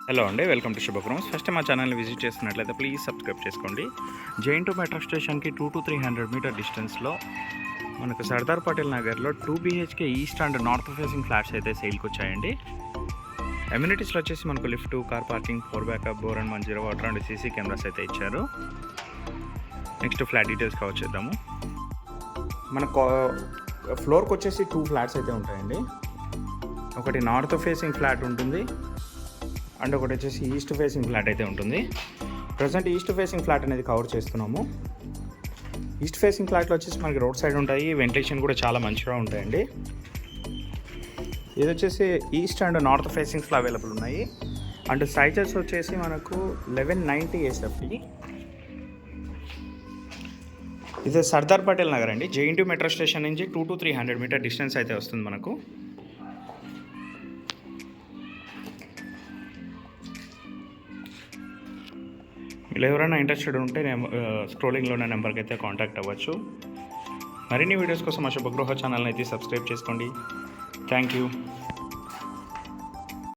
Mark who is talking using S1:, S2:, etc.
S1: Hello అండి, welcome to శుభగ్రూమ్స్. First మా ఛానల్ని విజిట్ చేస్తున్నట్లయితే ప్లీజ్ సబ్స్క్రైబ్ చేసుకోండి. జైన్ టు మెట్రో స్టేషన్కి 200-300 మీటర్ డిస్టెన్స్లో మనకు సర్దార్ పటేల్ నగర్లో 2 BHK east and north facing flats అయితే సేల్కి వచ్చాయండి. అమ్యూనిటీస్లో వచ్చేసి మనకు lift, car parking, 4 backup, bore and 10 water and CC cameras అయితే ఇచ్చారు. నెక్స్ట్ ఫ్లాట్ డీటెయిల్స్ కావచ్చేద్దాము. మన ఫ్లోర్కి వచ్చేసి 2 ఫ్లాట్స్ అయితే ఉంటాయండి. ఒకటి నార్త్ ఫేసింగ్ ఫ్లాట్ ఉంటుంది అండ్ ఒకటి వచ్చేసి ఈస్ట్ ఫేసింగ్ ఫ్లాట్ అయితే ఉంటుంది. ప్రజెంట్ ఈస్ట్ ఫేసింగ్ ఫ్లాట్ అనేది కవర్ చేస్తున్నాము. ఈస్ట్ ఫేసింగ్ ఫ్లాట్లో వచ్చేసి మనకి రోడ్ సైడ్ ఉంటాయి, వెంటిలేషన్ కూడా చాలా మంచిగా ఉంటాయండి. ఇది వచ్చేసి ఈస్ట్ అండ్ నార్త్ ఫేసింగ్స్లో అవైలబుల్ ఉన్నాయి. అండ్ సైజెస్ వచ్చేసి మనకు 1190 SFT. ఇది సర్దార్ పటేల్ నగర్ అండి. JNT మెట్రో స్టేషన్ నుంచి 200-300 మీటర్ డిస్టెన్స్ అయితే వస్తుంది మనకు. ఇలా ఎవరైనా ఇంట్రెస్టెడ్ ఉంటే స్క్రోలింగ్లో ఉన్న నెంబర్కి అయితే కాంటాక్ట్ అవ్వచ్చు. మరిన్ని వీడియోస్ కోసం మా శుభగృహ ఛానల్ని అయితే సబ్స్క్రైబ్ చేసుకోండి. Thank you.